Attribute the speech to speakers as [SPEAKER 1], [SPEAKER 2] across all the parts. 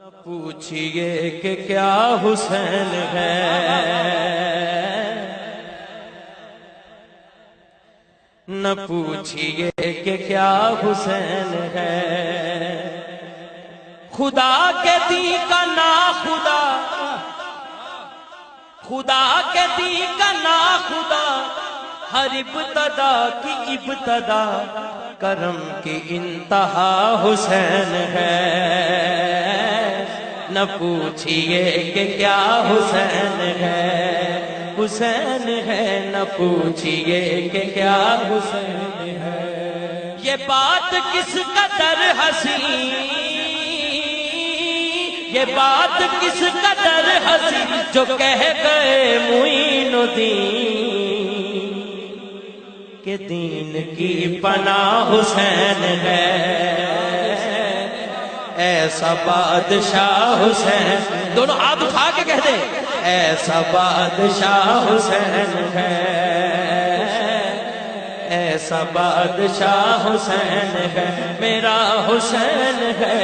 [SPEAKER 1] پوچھئے کہ کیا حسین ہے، نہ پوچھئے کہ کیا حسین ہے، خدا کے دین کا نا خدا، خدا کے دین کا نا خدا، ہر ابتدا کی ابتدا، کرم کی انتہا حسین ہے، نہ پوچھئے کہ کیا حسین ہے، حسین ہے، نہ پوچھئے کہ کیا حسین ہے، یہ بات کس قدر حسین، یہ بات کس قدر حسین، جو کہہ گئے معین الدین کہ دین کی پناہ حسین ہے، ایسا بادشاہ حسین، دونوں ہاتھ اٹھا کے کہہ دیں، ایسا بادشاہ حسین ہے، ایسا بادشاہ حسین ہے، میرا حسین ہے،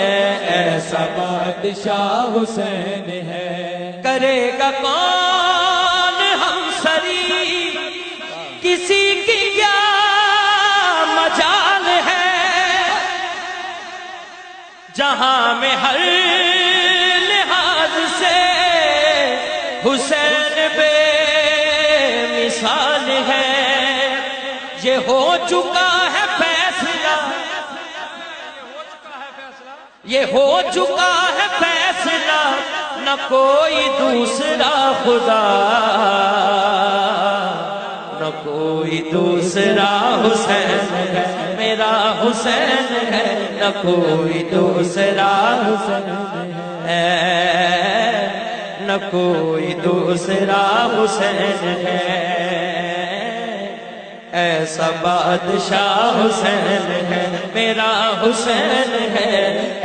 [SPEAKER 1] ایسا بادشاہ حسین ہے، کرے گا کون ہم سری، کسی کی کیا مجال ہے، جہاں میں ہر لحاظ سے حسین بے مثال ہے، یہ ہو چکا ہے فیصلہ، یہ ہو چکا ہے فیصلہ، نہ کوئی دوسرا خدا، نہ کوئی دوسرا حسین ہے، میرا حسین ہے، نہ کوئی دوسرا حسین ہے، نہ کوئی دوسرا حسین ہے، ایسا بادشاہ حسین ہے، میرا حسین ہے،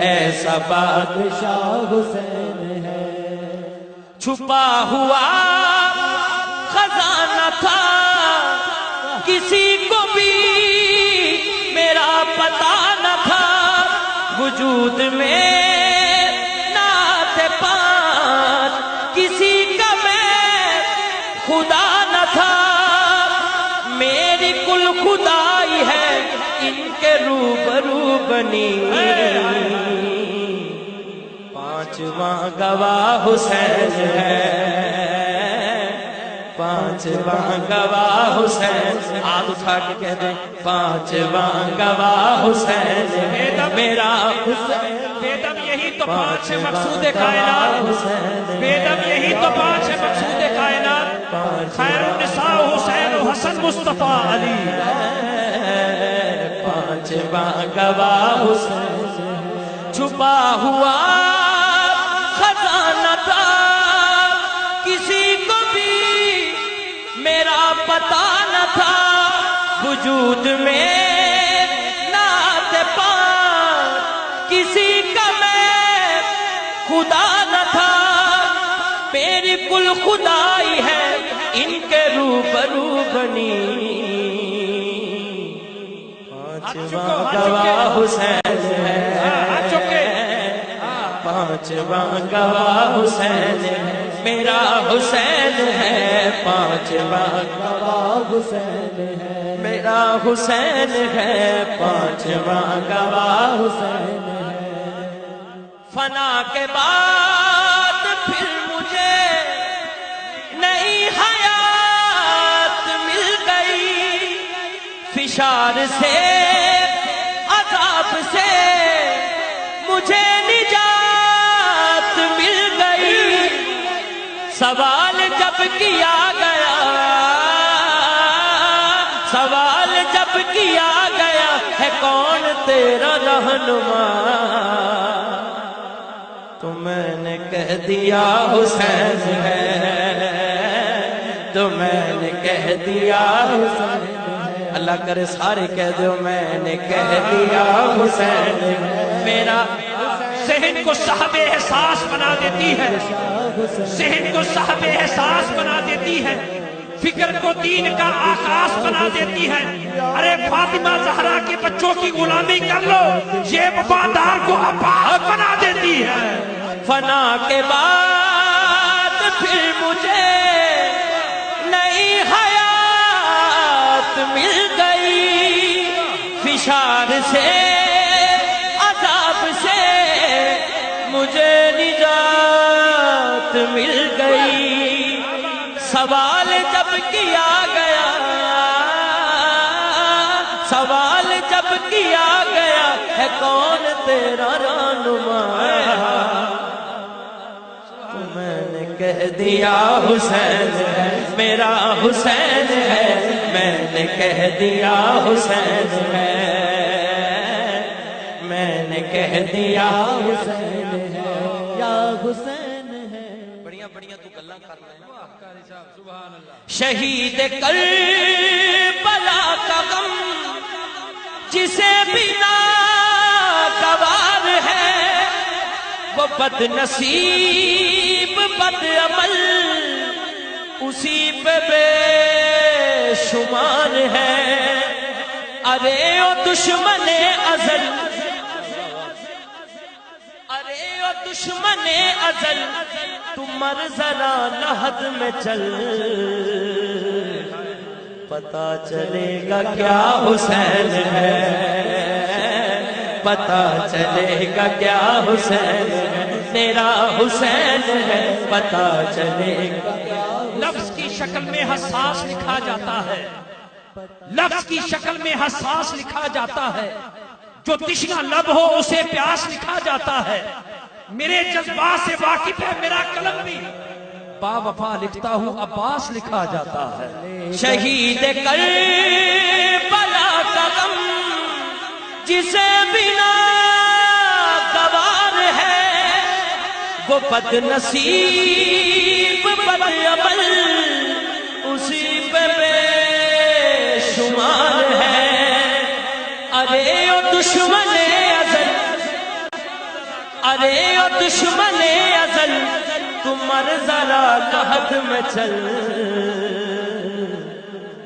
[SPEAKER 1] ایسا بادشاہ حسین ہے، چھپا ہوا خزانہ تھا، کسی کو بھی میرا پتہ نہ تھا، وجود میں نعت پاک کسی کا میں خدا نہ تھا، میری کل خدائی ہے ان کے روبرو بنی، پانچواں گواہ حسین ہے، پانچواں گواہ حسین، ہاتھ اٹھا کے کہہ دیں، پانچواں گواہ حسین ہے، میرا حسین،
[SPEAKER 2] بیدم یہی تو پانچ ہے مقصود کائنات، بیدم یہی تو پانچ ہے مقصود کائنات، خیر النساء حسین و حسن مصطفیٰ علی،
[SPEAKER 1] پانچواں گواہ حسین، چھپا ہوا خزانہ تھا، کسی کو بھی میرا پتہ نہ تھا، وجود میں نعت پاک کسی کا میں خدا نہ تھا، میری کل خدائی ہے ان کے روبرو بنی، پانچواں گواہ حسین ہے، پانچواں گواہ حسین ہے، میرا حسین ہے، پانچواں گواہ حسین ہے، میرا حسین ہے، پانچواں گواہ حسین ہے، فنا کے بعد پھر مجھے نئی حیات مل گئی، فشار سے عذاب سے مجھے نجات مل گئی، سوال جب کیا گیا، سوال جب کیا گیا ہے کون تیرا رہنما، تو میں نے کہہ دیا حسین ہے، تو میں نے کہہ دیا حسین ہے، اللہ کرے سارے کہہ دو، میں نے کہہ دیا حسین ہے، میرا
[SPEAKER 2] ذہن کو صاحب احساس بنا دیتی ہے، ذہن کو صاحب احساس بنا دیتی ہے، فکر کو دین کا آغاز بنا دیتی ہے، ارے فاطمہ زہرا کے بچوں کی غلامی کر لو، یہ وفادار کو عباس بنا دیتی ہے،
[SPEAKER 1] فنا کے بعد پھر مجھے نئی حیات مل گئی، فشار سے عذاب سے مجھے نجات مل گئی۔ سوال جب کیا گیا، سوال جب کیا گیا ہے کون تیرا رہنما، تو میں نے کہہ دیا حسین ہے میرا حسین ہے، میں نے کہہ دیا حسین ہے، میں نے کہہ دیا حسین ہے یا حسین ہے۔ بڑیاں بڑیاں تو گلاں کر رہے ہیں۔ شہید کربلا کا غم جسے بنا گوار ہے، وہ بد نصیب بد عمل اسی پہ بے شمار ہے۔ ارے او دشمن ازل، ارے او دشمن ازل، تم مر ذرا لحد میں چل، پتا چلے گا کیا حسین ہے، پتا چلے گا کیا حسین ہے، تیرا حسین ہے، پتا چلے گا۔
[SPEAKER 2] لفظ کی شکل میں حساس لکھا جاتا ہے، لفظ کی شکل میں حساس لکھا جاتا ہے، جو تشنہ لب ہو اسے پیاس لکھا جاتا ہے۔ میرے جذبات سے واقف ہے میرا قلم بھی، با وفا لکھتا ہوں عباس لکھا جاتا ہے۔
[SPEAKER 1] شہید کربلا کا غم جسے بنا گوار ہے، وہ بد نصیب بد عمل اسی پہ بے شمار ہے۔ ارے او دشمن ازل، ارے او دشمن ازل، تم مر ذرا لحد میں چل،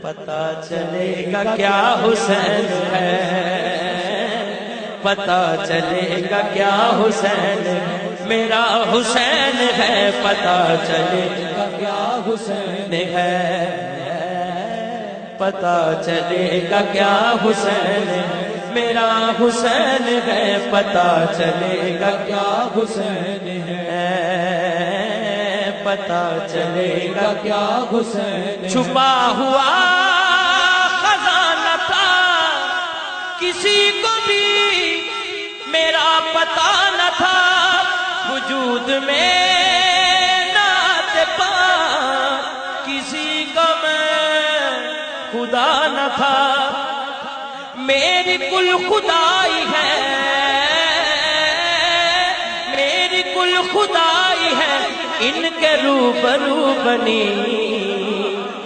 [SPEAKER 1] پتا چلے گا کیا حسین ہے، پتا چلے گا کیا حسین ہے، میرا حسین ہے، پتا چلے گا کیا حسین ہے، پتا چلے گا کیا حسین ہے، میرا حسین ہے، پتا چلے گا کیا حسین ہے، پتا چلے گا کیا حسین ہے۔ چھپا ہوا خزانہ تھا کسی کو بھی میرا پتا نہ تھا، وجود میں نعت پاک کسی کو میں خدا نہ تھا، میری کل خدائی ہے، میری کل خدائی ہے، ان کے روبرو بنی۔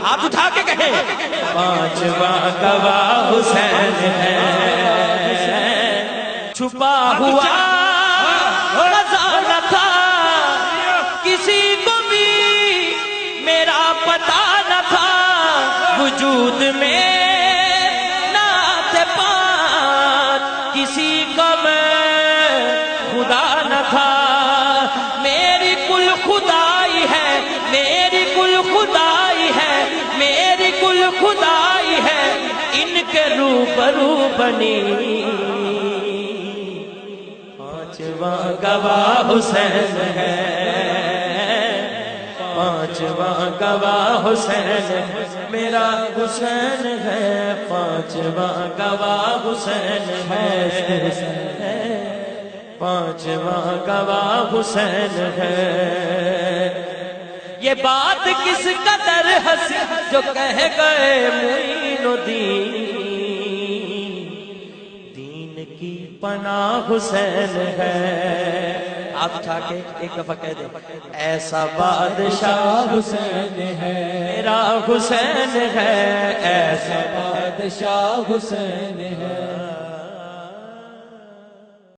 [SPEAKER 1] ہاتھ اٹھا کے کہیں پانچواں گواہ حسین ہے، چھپا ہوا خزانہ تھا کسی کو بھی میرا پتا نہ تھا، وجود میں نعت پاک کسی کو میں خدا نہ تھا، میری کل خدائی ہے، میری کل خدائی ہے، میری کل خدائی ہے، ان کے روبرو بنی۔ پانچواں گواہ حسین ہے، پانچواں گواہ حسین ہے، میرا حسین ہے، پانچواں گواہ حسین ہے، پانچواں گواہ حسین ہے۔ یہ بات کس قدر ہنسی جو کہہ گئے معین الدین، دین کی پناہ حسین ہے۔ آپ اٹھا کے ایک دفعہ کہہ دیں، ایسا بادشاہ حسین ہے، میرا حسین ہے، ایسا بادشاہ حسین ہے۔